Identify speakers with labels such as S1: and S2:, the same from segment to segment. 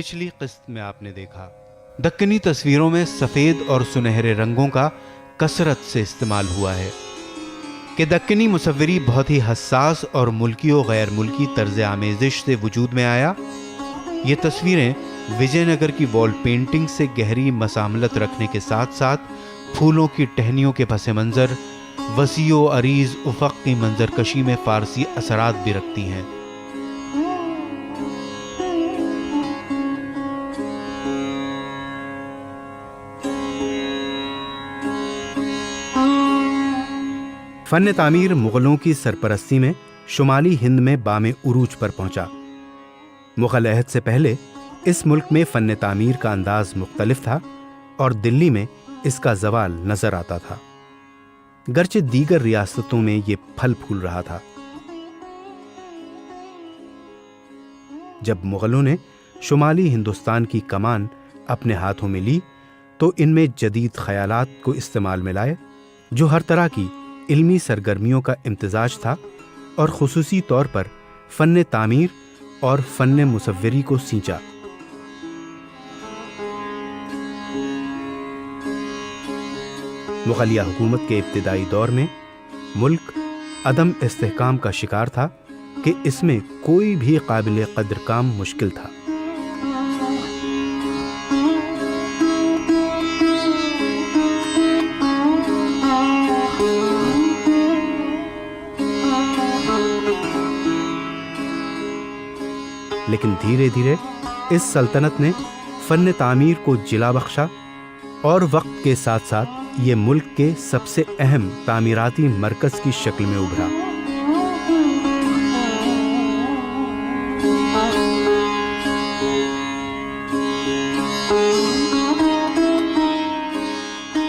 S1: पिछली किस्त में आपने देखा, दक्कनी तस्वीरों में सफ़ेद और सुनहरे रंगों का कसरत से इस्तेमाल हुआ है कि दक्कनी मुसव्विरी बहुत ही हसास और मुल्की और गैर मुल्की तर्ज आमेज़िश से वजूद में आया। ये तस्वीरें विजयनगर की वॉल पेंटिंग से गहरी मसामलत रखने के साथ साथ फूलों की टहनियों के पस मंज़र, वसीओ अरीज उफ़क़ की मंजरकशी में फ़ारसी असरात भी रखती हैं। फ़न तामीर मुग़लों की सरपरस्ती में शुमाली हिंद में बामे उरूज पर पहुंचा। मुग़ल अहद से पहले इस मुल्क में फ़न तामीर का अंदाज मुख्तलिफ था और दिल्ली में इसका ज़वाल नज़र आता था, गर्चे दीगर रियासतों में ये फल फूल रहा था। जब मुग़लों ने शुमाली हिंदुस्तान की कमान अपने हाथों में ली तो इनमें जदीद ख़यालात को इस्तेमाल में लाए, जो हर तरह की इल्मी सरगर्मियों का इम्तिजाज था और ख़ुसूसी तौर पर फ़न तामीर और फ़न मुसव्विरी को सींचा। मुग़लिया हुकूमत के इब्तिदाई दौर में मुल्क अदम इस्तेहकाम का शिकार था कि इसमें कोई भी काबिल क़द्र काम मुश्किल था। लेकिन धीरे धीरे इस सल्तनत ने फ़न तामीर को जिला बख्शा और वक्त के साथ साथ ये मुल्क के सबसे अहम तामीराती मरकज़ की शक्ल में उभरा।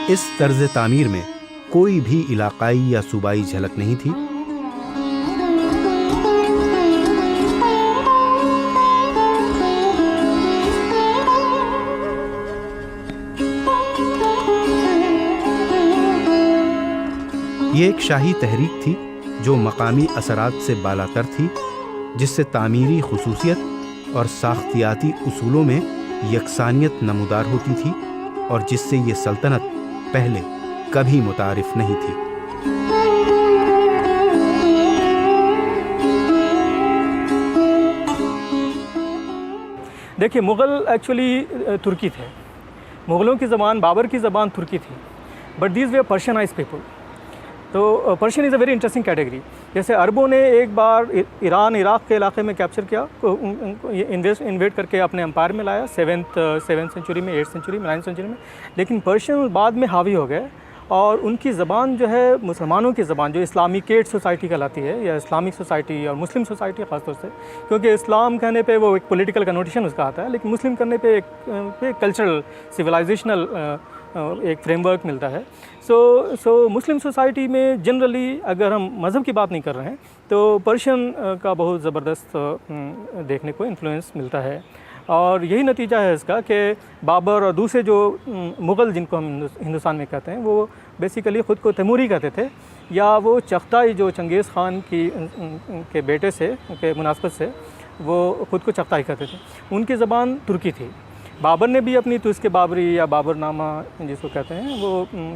S1: इस तर्ज तामीर में कोई भी इलाकाई या सूबाई झलक नहीं थी। ये एक शाही तहरीक थी जो मकामी असरात से बालातर थी, जिससे तामीरी खुसूसियत और साख्तियाती उसूलों में यकसानियत नमूदार होती थी और जिससे ये सल्तनत पहले कभी मुतारिफ नहीं थी।
S2: देखिए, मुग़ल एक्चुअली तुर्की थे। मुग़लों की ज़बान, बाबर की ज़बान तुर्की थी, बट दीज वे पर्शियनाइज पीपल। तो Persian is a very interesting category. जैसे अरबों ने एक बार ईरान इराक़ के इलाके में कैप्चर किया, इन्वेड करके अपने एम्पायर में लाया, सेवन्थ सेंचुरी में, 8th सेंचुरी में, 9th सेंचुरी में। लेकिन पर्शियन बाद में हावी हो गए और उनकी ज़बान जो है मुसलमानों की ज़बान, जो इस्लामिकेट सोसाइटी कहलाती है, या इस्लामिक सोसाइटी और मुस्लिम सोसाइटी ख़ासतौर से, क्योंकि इस्लाम कहने पे वो एक पॉलिटिकल कनोटेशन उसका आता है, लेकिन मुस्लिम करने पे एक कल्चरल सिविलाइजेशनल एक फ्रेमवर्क मिलता है। सो मुस्लिम सोसाइटी में जनरली, अगर हम मज़हब की बात नहीं कर रहे हैं, तो पर्शियन का बहुत ज़बरदस्त देखने को इन्फ्लुएंस मिलता है। और यही नतीजा है इसका कि बाबर और दूसरे जो मुग़ल जिनको हम हिंदुस्तान में कहते हैं, वो बेसिकली ख़ुद को तैमूरी कहते थे, या वो चगताई जो चंगेज़ ख़ान के बेटे से के मुनासबत से वो ख़ुद को चगताई कहते थे। उनकी ज़बान तुर्की थी। बाबर ने भी अपनी तुज़्क बाबरी या बाबरनामा जिसको कहते हैं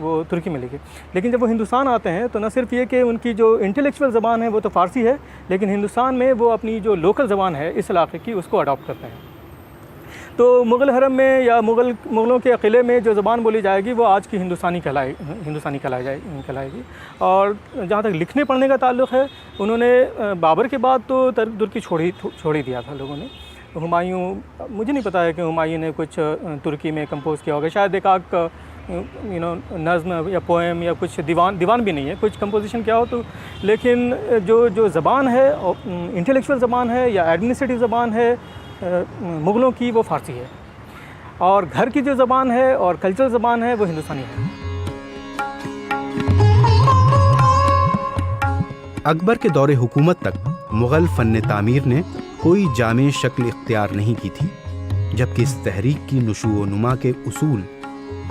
S2: वो तुर्की में लिखी। लेकिन जब वो हिंदुस्तान आते हैं तो न सिर्फ ये कि उनकी जो इंटेलेक्चुअल ज़बान है वो तो फ़ारसी है, लेकिन हिंदुस्तान में वो अपनी जो लोकल ज़बान है इस इलाके की, उसको अडॉप्ट करते हैं। तो मुग़ल हरम में या मुग़लों के अक़ीले में जो ज़बान बोली जाएगी वो आज की हिंदुस्तानी कहलाएगी। और जहाँ तक लिखने पढ़ने का ताल्लुक़ है, उन्होंने बाबर के बाद तो तुर्की छोड़ ही दिया था लोगों ने। हुमायूं, मुझे नहीं पता है कि हुमायूं ने कुछ तुर्की में कंपोज़ किया होगा, शायद एकाक नज़्म या पोएम या कुछ दीवान भी नहीं है, कुछ कंपोजिशन क्या हो तो। लेकिन जो ज़बान है, इंटेलेक्चुअल ज़बान है या एडमिनिस्ट्रेटिव ज़बान है मुग़लों की, वो फ़ारसी है। और घर की जो ज़बान है और कल्चरल ज़बान है वो हिंदुस्तानी है।
S1: अकबर के दौरे हुकूमत तक मुग़ल फ़न तामीर ने कोई जामे शक्ल इख्तियार नहीं की थी, जबकि इस तहरीक की नुशू व नुमा के उसूल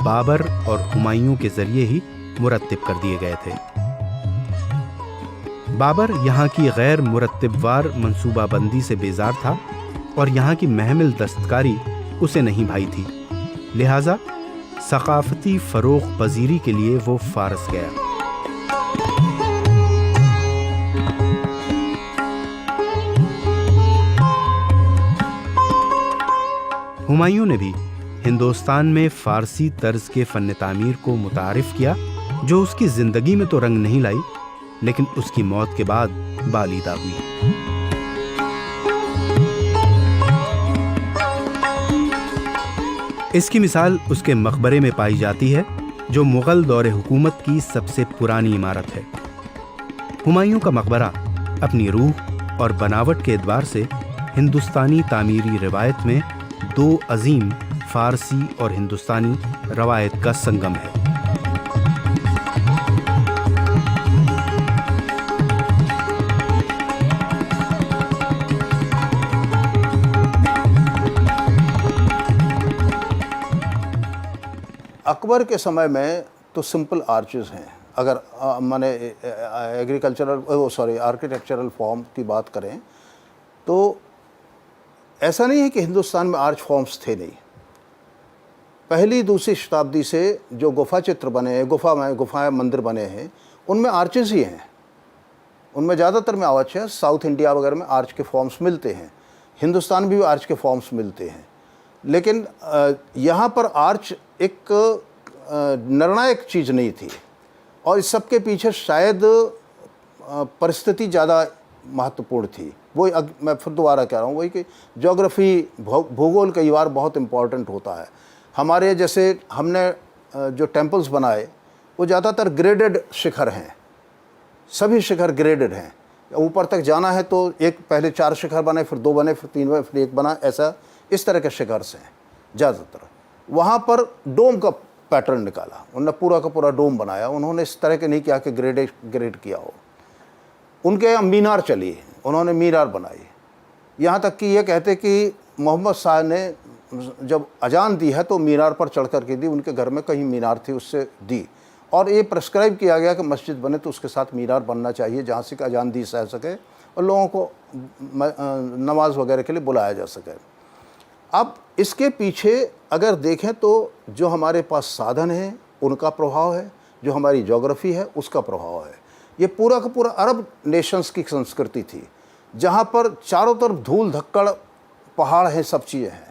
S1: बाबर और हुमायूं के ज़रिए ही मुरत्तिब कर दिए गए थे। बाबर यहाँ की गैर मुरत्तिबवार मंसूबाबंदी से बेजार था और यहाँ की महमिल दस्तकारी उसे नहीं भाई थी, लिहाजा सकाफती फरोग पजीरी के लिए वो फारस गया। हुमायूं ने भी हिंदुस्तान में फारसी तर्ज के फन तामीर को मुतारिफ किया, जो उसकी जिंदगी में तो रंग नहीं लाई, लेकिन उसकी मौत के बाद बालिदा हुई। इसकी मिसाल उसके मकबरे में पाई जाती है, जो मुगल दौरे हुकूमत की सबसे पुरानी इमारत है। हुमायूं का मकबरा अपनी रूह और बनावट के एतबार से हिंदुस्तानी तामीरी रिवायत में दो अजीम फारसी और हिंदुस्तानी रवायत का संगम है।
S3: अकबर के समय में तो सिंपल आर्चेस हैं। अगर माने आर्किटेक्चरल फॉर्म की बात करें तो ऐसा नहीं है कि हिंदुस्तान में आर्च फॉर्म्स थे नहीं। पहली दूसरी शताब्दी से जो गुफा चित्र बने हैं, गुफाएं मंदिर बने हैं, उनमें आर्चेस ही हैं। उनमें ज़्यादातर में आर्च है। साउथ इंडिया वगैरह में आर्च के फॉर्म्स मिलते हैं, हिंदुस्तान में भी आर्च के फॉर्म्स मिलते हैं, लेकिन यहाँ पर आर्च एक निर्णायक चीज़ नहीं थी। और इस सब के पीछे शायद परिस्थिति ज़्यादा महत्वपूर्ण थी। वही मैं फिर दोबारा कह रहा हूँ, वही कि ज्योग्राफी, भूगोल कई बार बहुत इम्पॉर्टेंट होता है। हमारे जैसे हमने जो टेम्पल्स बनाए वो ज़्यादातर ग्रेडेड शिखर हैं, सभी शिखर ग्रेडेड हैं। ऊपर तक जाना है तो एक पहले 4 शिखर बने, फिर 2 बने, फिर 3 बने, फिर 1 बना, ऐसा इस तरह के शिखर से हैं ज़्यादातर। वहाँ पर डोम का पैटर्न निकाला, उन्होंने पूरा का पूरा डोम बनाया। उन्होंने इस तरह के नहीं किया कि ग्रेड किया हो। उनके यहाँ मीनार चली, उन्होंने मीनार बनाई। यहाँ तक कि ये कहते कि मोहम्मद शाह ने जब अजान दी है तो मीनार पर चढ़ कर के दी। उनके घर में कहीं मीनार थी, उससे दी। और ये प्रेस्क्राइब किया गया कि मस्जिद बने तो उसके साथ मीनार बनना चाहिए, जहाँ से अजान दी सह सके और लोगों को नमाज वगैरह के लिए बुलाया जा सके। अब इसके पीछे अगर देखें तो जो हमारे पास साधन है उनका प्रभाव है, जो हमारी ज्योग्राफी है उसका प्रभाव है। ये पूरा का पूरा अरब नेशंस की संस्कृति थी, जहाँ पर चारों तरफ धूल धक्कड़ पहाड़ हैं, सब चीज़ें हैं।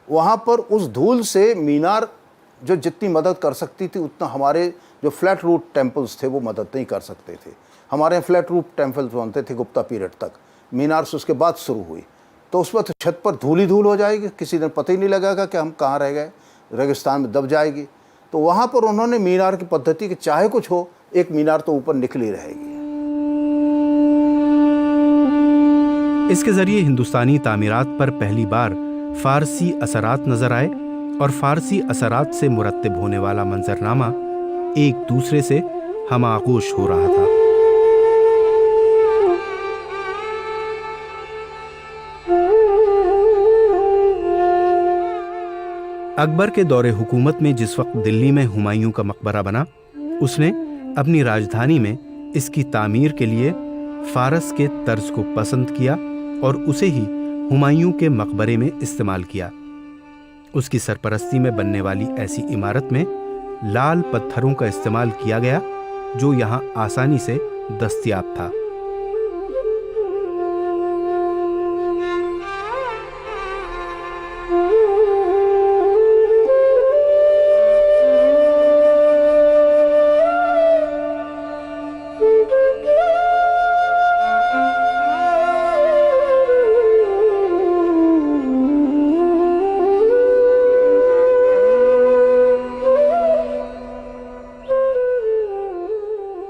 S3: वहाँ पर उस धूल से मीनार जो जितनी मदद कर सकती थी उतना हमारे जो फ्लैट रूट टेम्पल्स थे वो मदद नहीं कर सकते थे। हमारे यहाँ फ्लैट रूट टेम्पल्स बनते थे गुप्ता पीरियड तक, मीनार से उसके बाद शुरू हुई। तो उस वक्त छत पर धूल ही धूल हो जाएगी, किसी दिन पता ही नहीं लगेगा कि हम कहाँ रह गए, रेगिस्तान में दब जाएगी। तो वहाँ पर उन्होंने मीनार की पद्धति कि चाहे कुछ हो एक मीनार तो ऊपर निकली रहेगी।
S1: इसके जरिए हिंदुस्तानी तामीरात पर पहली बार फारसी असरात नजर आए और फारसी असरात से मुरत्तिब होने वाला मंजरनामा एक दूसरे से हमागोश हो रहा था। अकबर के दौरे हुकूमत में जिस वक्त दिल्ली में हुमायूं का मकबरा बना, उसने अपनी राजधानी में इसकी तामीर के लिए फारस के तर्ज को पसंद किया और उसे ही हुमायूं के मकबरे में इस्तेमाल किया। उसकी सरपरस्ती में बनने वाली ऐसी इमारत में लाल पत्थरों का इस्तेमाल किया गया, जो यहाँ आसानी से दस्तयाब था।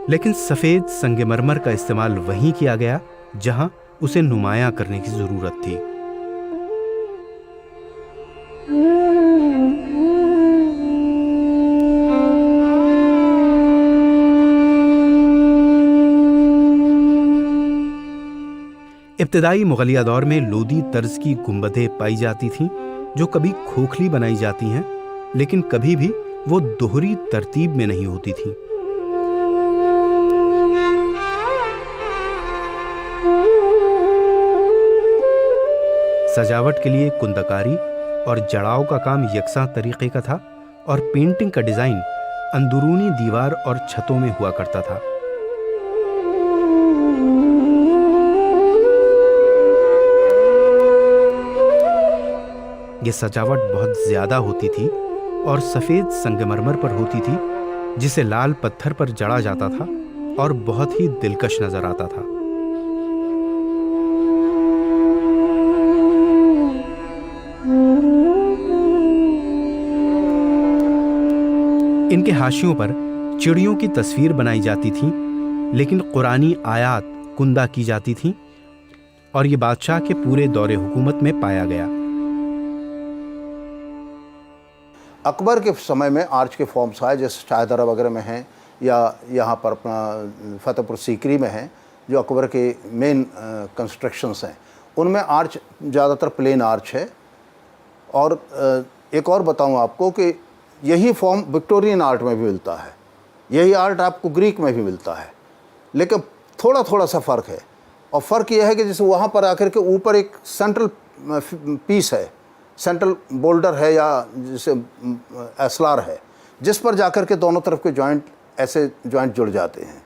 S1: लेकिन सफेद संगमरमर का इस्तेमाल वहीं किया गया जहां उसे नुमायां करने की जरूरत थी। इब्तिदाई मुगलिया दौर में लोदी तर्ज की गुंबदें पाई जाती थीं, जो कभी खोखली बनाई जाती हैं, लेकिन कभी भी वो दोहरी तरतीब में नहीं होती थीं। सजावट के लिए कुंदकारी और जड़ाव का काम यकसा तरीके का था और पेंटिंग का डिजाइन अंदरूनी दीवार और छतों में हुआ करता था। यह सजावट बहुत ज्यादा होती थी और सफेद संगमरमर पर होती थी, जिसे लाल पत्थर पर जड़ा जाता था और बहुत ही दिलकश नजर आता था। इनके हाशियों पर चिड़ियों की तस्वीर बनाई जाती थी, लेकिन कुरानी आयात कुंदा की जाती थी और ये बादशाह के पूरे दौरे हुकूमत में पाया गया।
S3: अकबर के समय में आर्च के फॉर्म्स आए, जैसे शाहदरा वगैरह में हैं या यहाँ पर अपना फतेहपुर सीकरी में हैं, जो अकबर के मेन कंस्ट्रक्शंस हैं, उनमें आर्च ज़्यादातर प्लेन आर्च है। और एक और बताऊँ आपको कि यही फॉर्म विक्टोरियन आर्ट में भी मिलता है, यही आर्ट आपको ग्रीक में भी मिलता है, लेकिन थोड़ा थोड़ा सा फ़र्क है। और फ़र्क यह है कि जैसे वहाँ पर आकर के ऊपर एक सेंट्रल पीस है, सेंट्रल बोल्डर है या जैसे एस्लार है, जिस पर जाकर के दोनों तरफ के जॉइंट ऐसे जॉइंट जुड़ जाते हैं।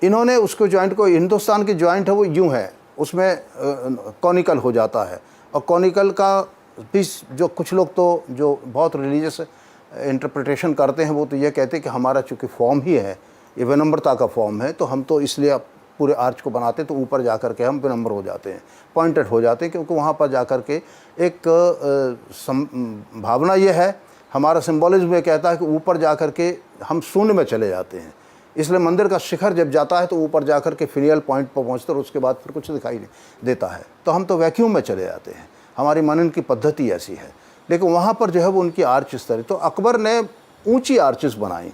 S3: इन्होंने उसको जॉइंट को, हिंदुस्तान की जॉइंट है वो यूँ है, उसमें कॉनिकल हो जाता है। और कॉनिकल का पीस जो कुछ लोग तो जो बहुत रिलीजियस इंटरप्रिटेशन करते हैं, वो तो ये कहते हैं कि हमारा चूँकि फॉर्म ही है, ये विनम्रता का फॉर्म है, तो हम तो इसलिए पूरे आर्च को बनाते तो ऊपर जा कर के हम विनम्र हो जाते हैं, पॉइंटेड हो जाते हैं, क्योंकि वहाँ पर जा कर के एक भावना ये है, हमारा सिंबॉलिज्म ये कहता है कि ऊपर जा कर के हम शून्य में चले जाते हैं। इसलिए मंदिर का शिखर जब जाता है तो ऊपर जा कर के फिनियल पॉइंट पर पहुँचते और उसके बाद फिर कुछ दिखाई नहीं देता है, तो हम तो वैक्यूम में चले जाते हैं। हमारी मनन की पद्धति ऐसी है। लेकिन वहाँ पर जो है वो उनकी आर्च इस तरह, तो अकबर ने ऊंची आर्चेस बनाई।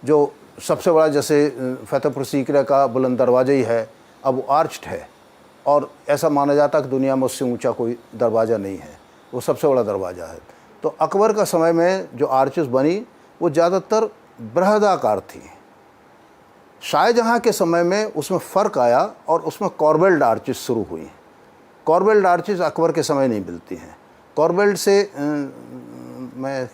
S3: जो सबसे बड़ा जैसे फतेहपुर सीकरी का बुलंद दरवाज़ा ही है, अब वो आर्च्ड है और ऐसा माना जाता है कि दुनिया में उससे ऊंचा कोई दरवाज़ा नहीं है, वो सबसे बड़ा दरवाज़ा है। तो अकबर का समय में जो आर्चेस बनी वो ज़्यादातर बृहदाकार थी। शाहजहाँ के समय में उसमें फ़र्क आया और उसमें कॉर्बेल्ड आर्चेस शुरू हुई। कॉर्बेल्ड आर्चेस अकबर के समय नहीं मिलती हैं। कॉर्बेल्ड से मैं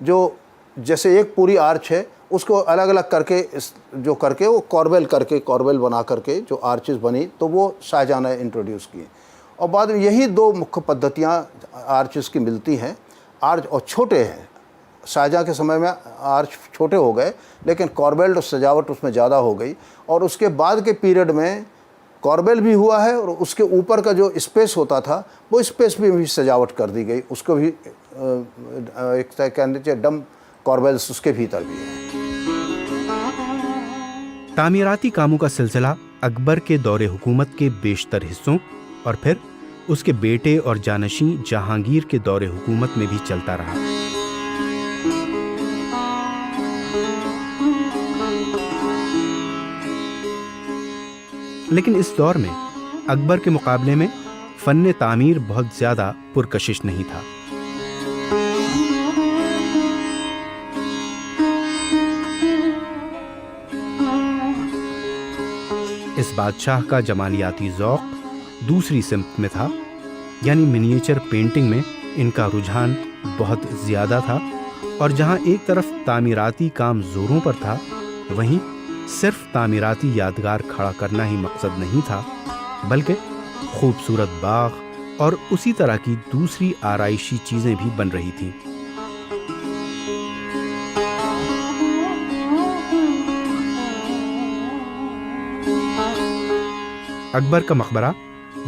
S3: जो जैसे एक पूरी आर्च है उसको अलग अलग करके जो करके वो कॉर्बेल बना करके जो आर्चेस बनी, तो वो शाहजहाँ ने इंट्रोड्यूस की। और बाद में यही दो मुख्य पद्धतियाँ आर्चेस की मिलती हैं। आर्च और छोटे हैं, शाहजहाँ के समय में आर्च छोटे हो गए, लेकिन कॉर्बेल्ड और सजावट उसमें ज़्यादा हो गई। और उसके बाद के पीरियड में कॉर्बेल भी हुआ है और उसके ऊपर का जो स्पेस होता था वो स्पेस भी सजावट कर दी गई, उसको भी एक तरह कहने चाहिए डम कॉर्बेल्स उसके भीतर भी है।
S1: तामीराती कामों का सिलसिला अकबर के दौरे हुकूमत के बेशतर हिस्सों और फिर उसके बेटे और जानशी जहांगीर के दौरे हुकूमत में भी चलता रहा। लेकिन इस दौर में अकबर के मुकाबले में फन्ने तामीर बहुत ज्यादा पुरकशिश नहीं था। इस बादशाह का जमालियाती ज़ौक़ दूसरी सिमत में था, यानी मिनिएचर पेंटिंग में इनका रुझान बहुत ज़्यादा था। और जहां एक तरफ तामीराती काम ज़ोरों पर था, वहीं सिर्फ तामीराती यादगार खड़ा करना ही मकसद नहीं था, बल्कि खूबसूरत बाग और उसी तरह की दूसरी आराइशी चीज़ें भी बन रही थीं। अकबर का मकबरा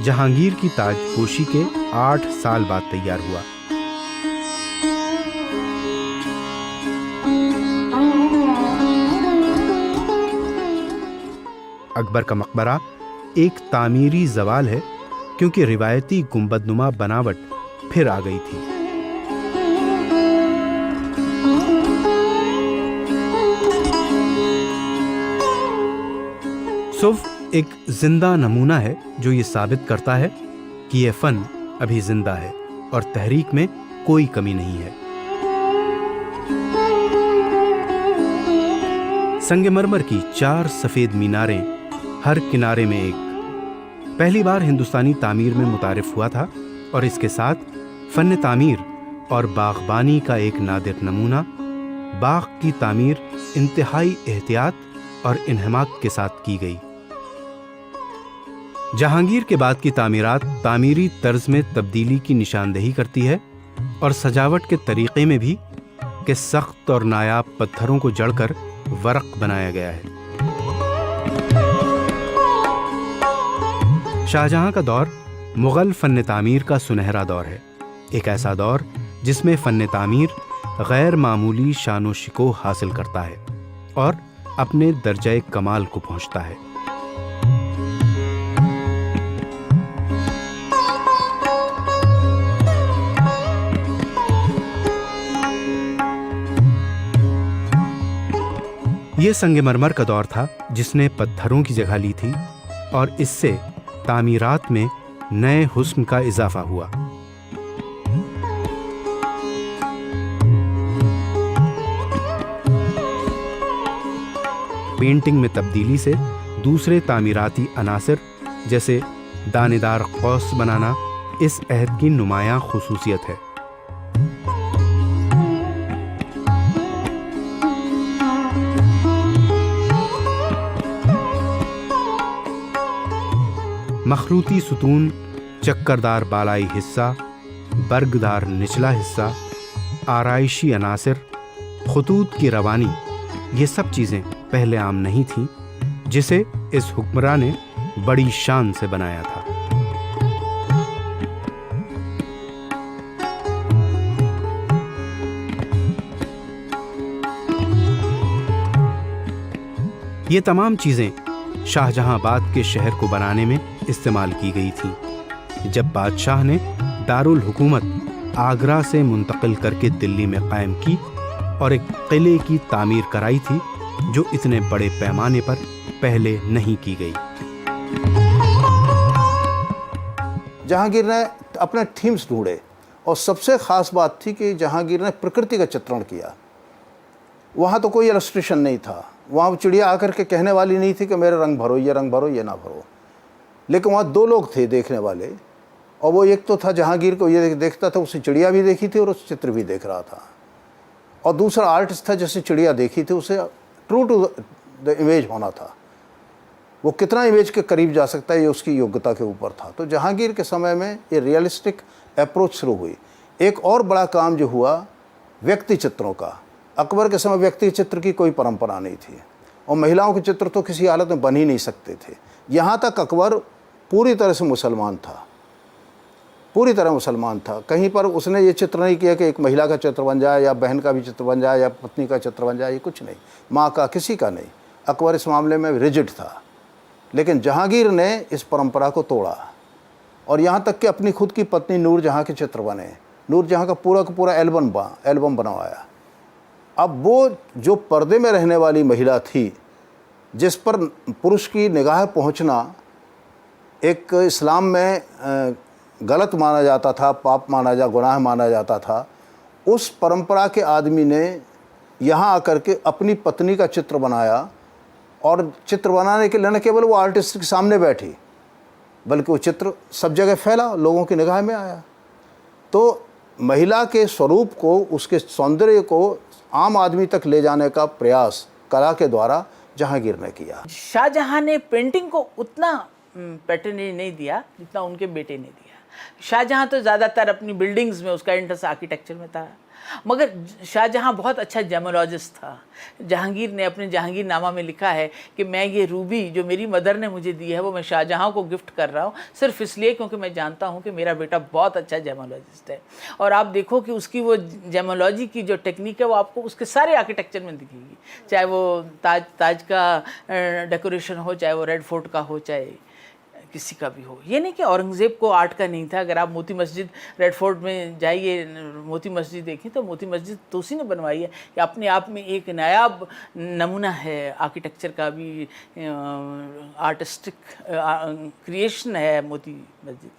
S1: जहांगीर की ताजपोशी के 8 साल बाद तैयार हुआ। अकबर का मकबरा एक तामीरी जवाल है, क्योंकि रिवायती गुंबदनुमा बनावट फिर आ गई थी। सुफ एक जिंदा नमूना है जो ये साबित करता है कि यह फन अभी जिंदा है और तहरीक में कोई कमी नहीं है। संगमरमर की 4 सफेद मीनारें, हर किनारे में एक, पहली बार हिंदुस्तानी तामीर में मुतारिफ हुआ था और इसके साथ फन तामीर और बागबानी का एक नादिर नमूना, बाग की तामीर इंतहाई एहतियात और इन्हमाक के साथ की गई। जहांगीर के बाद की तामीरात तामीरी तर्ज में तब्दीली की निशानदेही करती है और सजावट के तरीक़े में भी कि सख्त और नायाब पत्थरों को जड़कर वरक बनाया गया है। शाहजहां का दौर मुग़ल फ़न तामीर का सुनहरा दौर है, एक ऐसा दौर जिसमें फ़न तामीर गैर मामूली शान व शिकोह हासिल करता है और अपने दर्जे कमाल को पहुंचता है। ये संगमरमर का दौर था जिसने पत्थरों की जगह ली थी और इससे तामीरात में नए हुस्न का इजाफा हुआ। पेंटिंग में तब्दीली से दूसरे तामीराती अनासर जैसे दानेदार कौस बनाना इस अहद की नुमायां खुसूसियत है। मखरूती सुतून, चक्करदार बालाई हिस्सा, बर्गदार निचला हिस्सा, आराइशी अनासर, खतूत की रवानी, ये सब चीज़ें पहले आम नहीं थीं, जिसे इस हुक्मरान ने बड़ी शान से बनाया था। ये तमाम चीज़ें शाहजहांबाद के शहर को बनाने में इस्तेमाल की गई थी। जब बादशाह ने दारुल हुकूमत आगरा से मुंतकिल करके दिल्ली में कायम की और एक किले की तामीर कराई थी जो इतने बड़े पैमाने पर पहले नहीं की गई।
S3: जहांगीर ने अपने थीम्स ढूंढे और सबसे ख़ास बात थी कि जहांगीर ने प्रकृति का चित्रण किया। वहाँ तो कोई इलस्ट्रेशन नहीं था, वहाँ चिड़िया आकर के कहने वाली नहीं थी कि मेरे रंग भरो, ये रंग भरो, ये ना भरो। लेकिन वहाँ दो लोग थे देखने वाले, और वो एक तो था जहांगीर को ये देखता था, उसे चिड़िया भी देखी थी और उस चित्र भी देख रहा था, और दूसरा आर्टिस्ट था जिसने चिड़िया देखी थी, उसे ट्रू टू द इमेज होना था। वो कितना इमेज के करीब जा सकता है ये उसकी योग्यता के ऊपर था। तो जहांगीर के समय में ये रियलिस्टिक अप्रोच शुरू हुई। एक और बड़ा काम जो हुआ व्यक्ति चित्रों का। अकबर के समय व्यक्ति चित्र की कोई परंपरा नहीं थी और महिलाओं के चित्र तो किसी हालत में बन ही नहीं सकते थे। यहाँ तक अकबर पूरी तरह से मुसलमान था, पूरी तरह मुसलमान था। कहीं पर उसने ये चित्र नहीं किया कि एक महिला का चित्र बन जाए या बहन का भी चित्र बन जाए या पत्नी का चित्र बन जाए, ये कुछ नहीं, माँ का, किसी का नहीं। अकबर इस मामले में रिजिड था। लेकिन जहांगीर ने इस परंपरा को तोड़ा और यहाँ तक कि अपनी खुद की पत्नी नूरजहाँ के चित्र बने, नूरजहाँ का पूरा एल्बम बनवाया। अब वो जो पर्दे में रहने वाली महिला थी, जिस पर पुरुष की निगाह पहुंचना एक इस्लाम में गलत माना जाता था, पाप माना गुनाह माना जाता था, उस परंपरा के आदमी ने यहाँ आकर के अपनी पत्नी का चित्र बनाया। और चित्र बनाने के लिए न केवल वो आर्टिस्ट के सामने बैठी, बल्कि वो चित्र सब जगह फैला, लोगों की निगाह में आया। तो महिला के स्वरूप को, उसके सौंदर्य को आम आदमी तक ले जाने का प्रयास कला के द्वारा जहांगीर ने किया।
S4: शाहजहां ने पेंटिंग को उतना पैटर्नेज नहीं दिया जितना उनके बेटे ने दिया। शाहजहां तो ज़्यादातर अपनी बिल्डिंग्स में उसका इंटरेस्ट आर्किटेक्चर में था, मगर शाहजहां बहुत अच्छा जेमोलॉजिस्ट था। जहांगीर ने अपने जहांगीरनामा में लिखा है कि मैं ये रूबी जो मेरी मदर ने मुझे दी है वो मैं शाहजहां को गिफ्ट कर रहा हूँ, सिर्फ इसलिए क्योंकि मैं जानता हूँ कि मेरा बेटा बहुत अच्छा जेमोलॉजिस्ट है। और आप देखो कि उसकी वो जेमोलॉजी की जो टेक्निक है वो आपको उसके सारे आर्किटेक्चर में दिखेगी, चाहे वो ताज का डेकोरेशन हो, चाहे वो रेड फोर्ट का हो, चाहे किसी का भी हो। ये नहीं कि औरंगज़ेब को आर्ट का नहीं था। अगर आप मोती मस्जिद रेड फोर्ट में जाइए, मोती मस्जिद देखें तो मोती मस्जिद तो उसी ने बनवाई है, कि अपने आप में एक नायाब नमूना है आर्किटेक्चर का भी, आर्टिस्टिक क्रिएशन है मोती मस्जिद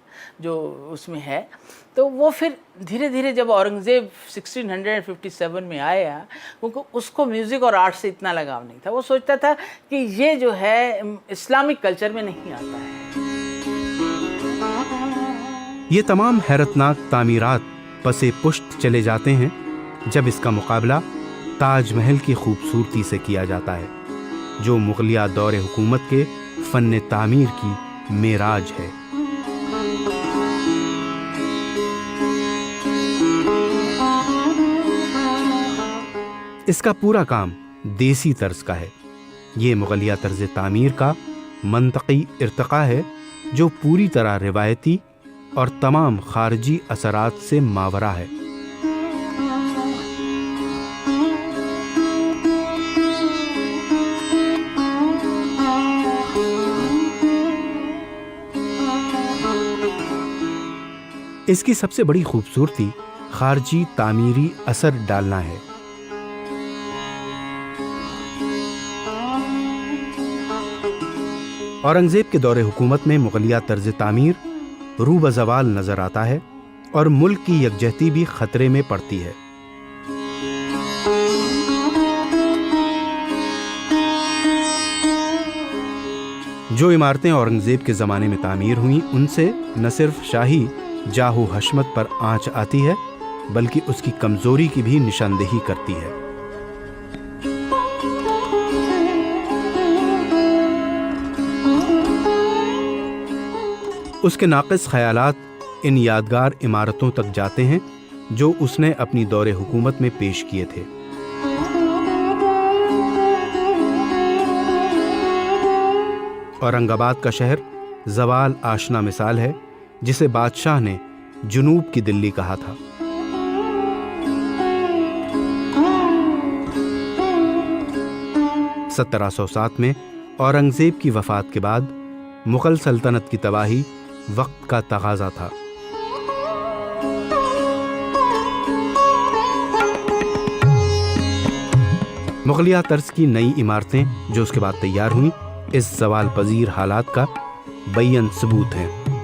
S4: जो उसमें है। तो वो फिर धीरे धीरे जब औरंगज़ेब 1657 में आया, क्योंकि उसको म्यूज़िक और आर्ट से इतना लगाव नहीं था, वो सोचता था कि ये जो है इस्लामिक कल्चर में नहीं आता है।
S1: ये तमाम हैरतनाक तामीरात पसे पुष्ट चले जाते हैं, जब इसका मुकाबला ताजमहल की खूबसूरती से किया जाता है, जो मुगलिया दौरे हुकूमत के फन तामीर की मेराज है। इसका पूरा काम देसी तर्ज का है। ये मुगलिया तर्ज तामीर का मंतकी इर्तका है, जो पूरी तरह रिवायती और तमाम खारजी असरात से मावरा है। इसकी सबसे बड़ी खूबसूरती खारजी तामीरी असर डालना है। औरंगजेब के दौरे हुकूमत में मुगलिया तर्ज तामीर रूबज़वाल नजर आता है और मुल्क की यकजहती भी खतरे में पड़ती है। जो इमारतें औरंगजेब के ज़माने में तामीर हुई, उनसे न सिर्फ शाही जाहू हशमत पर आंच आती है, बल्कि उसकी कमजोरी की भी निशानदेही करती है। उसके नाक़िस ख़यालात इन यादगार इमारतों तक जाते हैं जो उसने अपनी दौरे हुकूमत में पेश किए थे। औरंगाबाद का शहर ज़वाल आशना मिसाल है, जिसे बादशाह ने जुनूब की दिल्ली कहा था। सत्रह 1707 में औरंगजेब की वफ़ात के बाद मुग़ल सल्तनत की तबाही वक्त का तगाज़ा था। मुग़लिया तर्ज की नई इमारतें जो उसके बाद तैयार हुईं, इस ज़वाल पजीर हालात का बय्यन सबूत हैं।